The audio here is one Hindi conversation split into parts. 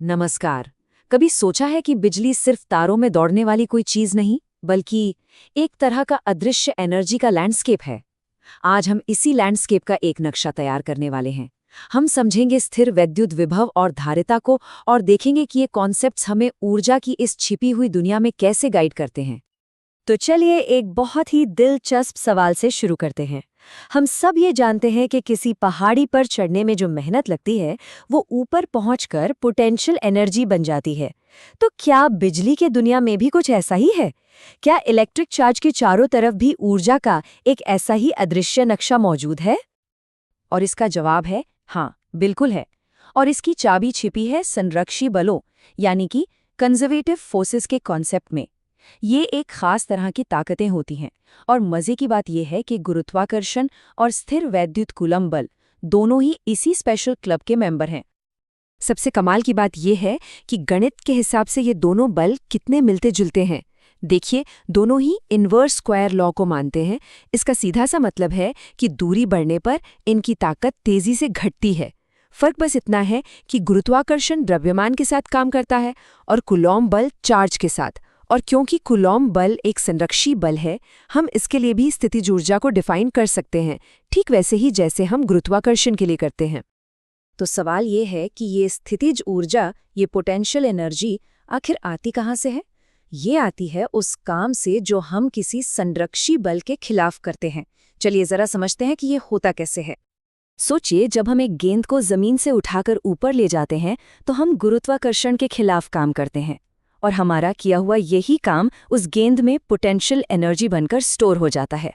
नमस्कार। कभी सोचा है कि बिजली सिर्फ तारों में दौड़ने वाली कोई चीज नहीं, बल्कि एक तरह का अदृश्य एनर्जी का लैंडस्केप है। आज हम इसी लैंडस्केप का एक नक्शा तैयार करने वाले हैं। हम समझेंगे स्थिर वैद्युत विभव और धारिता को, और देखेंगे कि ये कॉन्सेप्ट्स हमें ऊर्जा की इस छिपी हुई दुनिया में कैसे गाइड करते हैं। तो चलिए एक बहुत ही दिलचस्प सवाल से शुरू करते हैं। हम सब ये जानते हैं कि किसी पहाड़ी पर चढ़ने में जो मेहनत लगती है वो ऊपर पहुंचकर पोटेंशियल एनर्जी बन जाती है। तो क्या बिजली के दुनिया में भी कुछ ऐसा ही है? क्या इलेक्ट्रिक चार्ज के चारों तरफ भी ऊर्जा का एक ऐसा ही अदृश्य नक्शा मौजूद है? और इसका जवाब है हाँ, बिल्कुल है। और इसकी चाबी छिपी है संरक्षी बलों, यानी कि कंजर्वेटिव फोर्सेस के कॉन्सेप्ट में। ये एक खास तरह की ताकतें होती हैं, और मजे की बात यह है कि गुरुत्वाकर्षण और स्थिर वैद्युत कूलम बल दोनों ही इसी स्पेशल क्लब के मेंबर हैं। सबसे कमाल की बात यह है कि गणित के हिसाब से ये दोनों बल कितने मिलते जुलते हैं। देखिए, दोनों ही इनवर्स स्क्वायर लॉ को मानते हैं। इसका सीधा सा मतलब है कि दूरी बढ़ने पर इनकी ताकत तेजी से घटती है। फर्क बस इतना है कि गुरुत्वाकर्षण द्रव्यमान के साथ काम करता है और कूलॉम बल चार्ज के साथ। और क्योंकि कूलॉम बल एक संरक्षी बल है, हम इसके लिए भी स्थितिज ऊर्जा को डिफाइन कर सकते हैं, ठीक वैसे ही जैसे हम गुरुत्वाकर्षण के लिए करते हैं। तो सवाल ये है कि ये स्थितिज ऊर्जा, ये पोटेंशियल एनर्जी आखिर आती कहाँ से है? ये आती है उस काम से जो हम किसी संरक्षी बल के खिलाफ करते हैं। चलिए जरा समझते हैं कि ये होता कैसे है। सोचिए, जब हम एक गेंद को जमीन से उठाकर ऊपर ले जाते हैं तो हम गुरुत्वाकर्षण के खिलाफ काम करते हैं, और हमारा किया हुआ यही काम उस गेंद में पोटेंशियल एनर्जी बनकर स्टोर हो जाता है।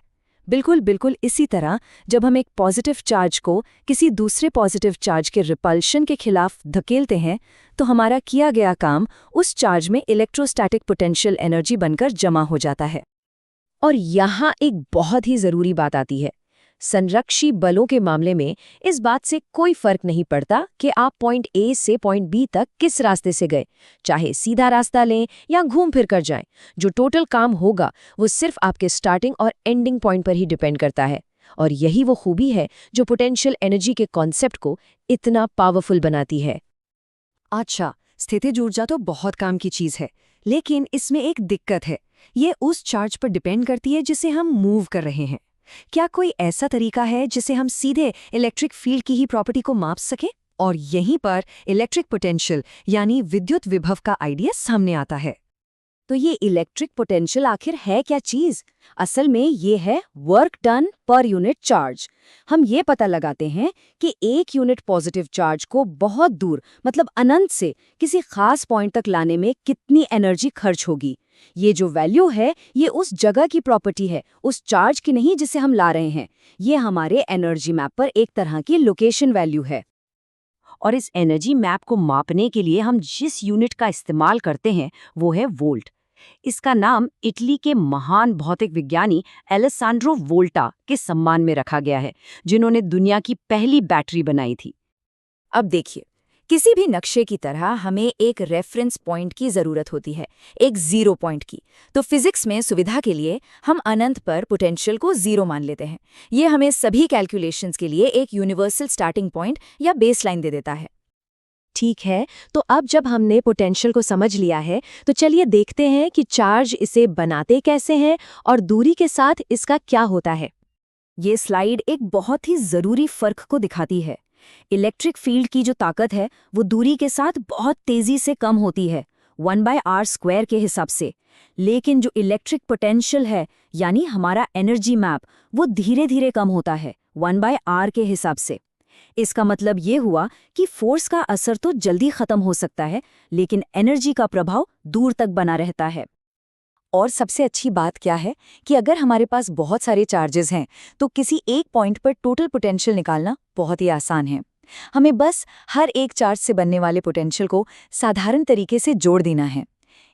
बिल्कुल इसी तरह जब हम एक पॉजिटिव चार्ज को किसी दूसरे पॉजिटिव चार्ज के रिपल्शन के खिलाफ धकेलते हैं तो हमारा किया गया काम उस चार्ज में इलेक्ट्रोस्टैटिक पोटेंशियल एनर्जी बनकर जमा हो जाता है। और यहाँ एक बहुत ही ज़रूरी बात आती है। संरक्षी बलों के मामले में इस बात से कोई फर्क नहीं पड़ता कि आप पॉइंट ए से पॉइंट बी तक किस रास्ते से गए, चाहे सीधा रास्ता लें या घूम फिर कर जाएं। जो टोटल काम होगा वो सिर्फ आपके स्टार्टिंग और एंडिंग पॉइंट पर ही डिपेंड करता है। और यही वो खूबी है जो पोटेंशियल एनर्जी के कॉन्सेप्ट को इतना पावरफुल बनाती है। अच्छा, स्थितिज ऊर्जा तो बहुत काम की चीज़ है, लेकिन इसमें एक दिक्कत है। ये उस चार्ज पर डिपेंड करती है जिसे हम मूव कर रहे हैं। क्या कोई ऐसा तरीका है जिसे हम सीधे इलेक्ट्रिक फील्ड की ही प्रॉपर्टी को माप सकें? और यहीं पर इलेक्ट्रिक पोटेंशियल यानी विद्युत विभव का आइडिया सामने आता है। तो ये इलेक्ट्रिक पोटेंशियल आखिर है क्या चीज? असल में ये है work done per unit charge. हम ये पता लगाते हैं कि एक यूनिट पॉजिटिव चार्ज को बहुत दूर, मतलब अनंत से किसी खास पॉइंट तक लाने में कितनी एनर्जी खर्च होगी। ये जो वैल्यू है ये उस जगह की प्रॉपर्टी है, उस चार्ज की नहीं जिसे हम ला रहे हैं। ये हमारे एनर्जी मैप पर एक तरह की लोकेशन वैल्यू है। और इस एनर्जी मैप को मापने के लिए हम जिस यूनिट का इस्तेमाल करते हैं वो है वोल्ट। इसका नाम इटली के महान भौतिक विज्ञानी एलेसांड्रो वोल्टा के सम्मान में रखा गया है, जिन्होंने दुनिया की पहली बैटरी बनाई थी। अब देखिए, किसी भी नक्शे की तरह हमें एक रेफरेंस पॉइंट की ज़रूरत होती है, एक ज़ीरो पॉइंट की। तो फिजिक्स में सुविधा के लिए हम अनंत पर पोटेंशियल को ज़ीरो मान लेते हैं। ये हमें सभी कैलकुलेशंस के लिए एक यूनिवर्सल स्टार्टिंग पॉइंट या बेसलाइन दे देता है। ठीक है, तो अब जब हमने पोटेंशियल को समझ लिया है तो चलिए देखते हैं कि चार्ज इसे बनाते कैसे हैं और दूरी के साथ इसका क्या होता है। ये स्लाइड एक बहुत ही ज़रूरी फ़र्क को दिखाती है। इलेक्ट्रिक फील्ड की जो ताकत है वो दूरी के साथ बहुत तेज़ी से कम होती है, 1/r² के हिसाब से। लेकिन जो इलेक्ट्रिक पोटेंशियल है, यानी हमारा एनर्जी मैप, वो धीरे धीरे कम होता है, 1/r के हिसाब से। इसका मतलब ये हुआ कि फोर्स का असर तो जल्दी खत्म हो सकता है, लेकिन एनर्जी का प्रभाव दूर तक बना रहता है। और सबसे अच्छी बात क्या है कि अगर हमारे पास बहुत सारे चार्जेस हैं तो किसी एक पॉइंट पर टोटल पोटेंशियल निकालना बहुत ही आसान है। हमें बस हर एक चार्ज से बनने वाले पोटेंशियल को साधारण तरीके से जोड़ देना है।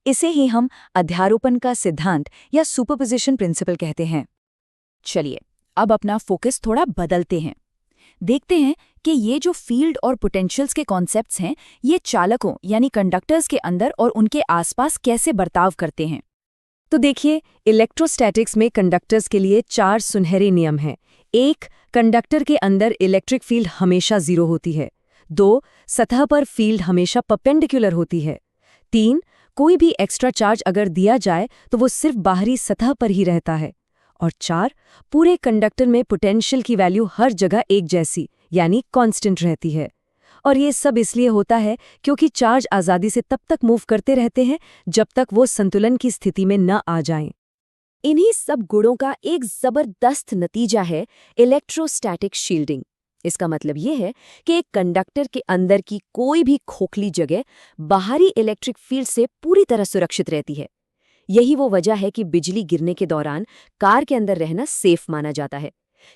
इसे ही हम अध्यारोपण का सिद्धांत या सुपरपोजिशन प्रिंसिपल कहते हैं। चलिए, अब अपना फोकस थोड़ा बदलते हैं। देखते हैं कि ये जो फील्ड और पोटेंशियल्स के कॉन्सेप्ट्स हैं, ये चालकों यानी कंडक्टर्स के अंदर और उनके आसपास कैसे बर्ताव करते हैं। तो देखिए, इलेक्ट्रोस्टैटिक्स में कंडक्टर्स के लिए 4 सुनहरे नियम हैं। एक, कंडक्टर के अंदर इलेक्ट्रिक फील्ड हमेशा 0 होती है। 2. सतह पर फील्ड हमेशा परपेंडिकुलर होती है। 3. कोई भी एक्स्ट्रा चार्ज अगर दिया जाए तो वो सिर्फ बाहरी सतह पर ही रहता है। और 4. पूरे कंडक्टर में पोटेंशियल की वैल्यू हर जगह एक जैसी यानी कांस्टेंट रहती है। और ये सब इसलिए होता है क्योंकि चार्ज आज़ादी से तब तक मूव करते रहते हैं जब तक वो संतुलन की स्थिति में न आ जाएं। इन्हीं सब गुणों का एक जबरदस्त नतीजा है इलेक्ट्रोस्टैटिक शील्डिंग। इसका मतलब ये है कि एक कंडक्टर के अंदर की कोई भी खोखली जगह बाहरी इलेक्ट्रिक फील्ड से पूरी तरह सुरक्षित रहती है। यही वो वजह है कि बिजली गिरने के दौरान कार के अंदर रहना सेफ माना जाता है,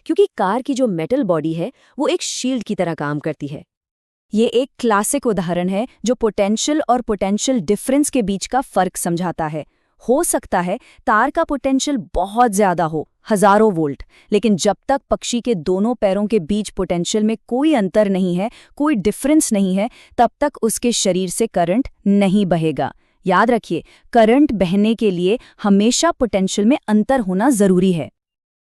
क्योंकि कार की जो मेटल बॉडी है वो एक शील्ड की तरह काम करती है। ये एक क्लासिक उदाहरण है जो पोटेंशियल और पोटेंशियल डिफरेंस के बीच का फर्क समझाता है। हो सकता है तार का पोटेंशियल बहुत ज्यादा हो, हजारों वोल्ट, लेकिन जब तक पक्षी के दोनों पैरों के बीच पोटेंशियल में कोई अंतर नहीं है, कोई डिफरेंस नहीं है, तब तक उसके शरीर से करंट नहीं बहेगा। याद रखिए, करंट बहने के लिए हमेशा पोटेंशियल में अंतर होना जरूरी है।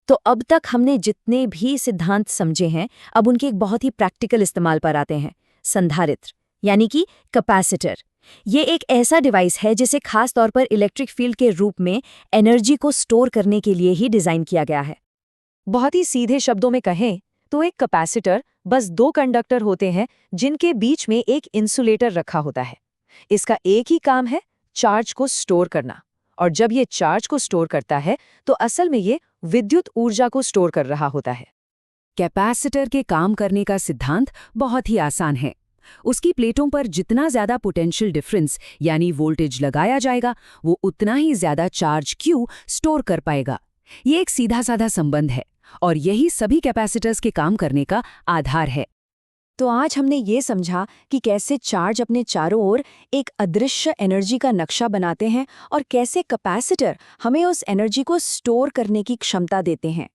तो अब तक हमने जितने भी सिद्धांत समझे हैं, अब उनके एक बहुत ही प्रैक्टिकल इस्तेमाल पर आते हैं। संधारित्र यानी कि कैपेसिटर, ये एक ऐसा डिवाइस है जिसे खास तौर पर इलेक्ट्रिक फील्ड के रूप में एनर्जी को स्टोर करने के लिए ही डिजाइन किया गया है। बहुत ही सीधे शब्दों में कहें तो एक कैपेसिटर बस 2 कंडक्टर होते हैं जिनके बीच में एक इंसुलेटर रखा होता है। इसका एक ही काम है चार्ज को स्टोर करना, और जब ये चार्ज को स्टोर करता है तो असल में ये विद्युत ऊर्जा को स्टोर कर रहा होता है। कैपेसिटर के काम करने का सिद्धांत बहुत ही आसान है। उसकी प्लेटों पर जितना ज्यादा पोटेंशियल डिफरेंस यानी वोल्टेज लगाया जाएगा, वो उतना ही ज्यादा चार्ज Q स्टोर कर पाएगा। ये एक सीधा साधा संबंध है और यही सभी कैपेसिटर्स के काम करने का आधार है। तो आज हमने ये समझा कि कैसे चार्ज अपने चारों ओर एक अदृश्य एनर्जी का नक्शा बनाते हैं और कैसे कैपेसिटर हमें उस एनर्जी को स्टोर करने की क्षमता देते हैं।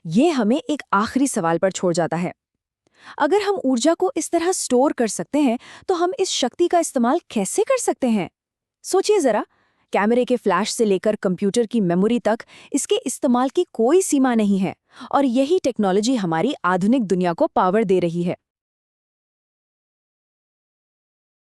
ये हमें एक आखिरी सवाल पर छोड़ जाता है। अगर हम ऊर्जा को इस तरह स्टोर कर सकते हैं तो हम इस शक्ति का इस्तेमाल कैसे कर सकते हैं? सोचिए जरा, कैमरे के फ्लैश से लेकर कंप्यूटर की मेमोरी तक इसके इस्तेमाल की कोई सीमा नहीं है, और यही टेक्नोलॉजी हमारी आधुनिक दुनिया को पावर दे रही है।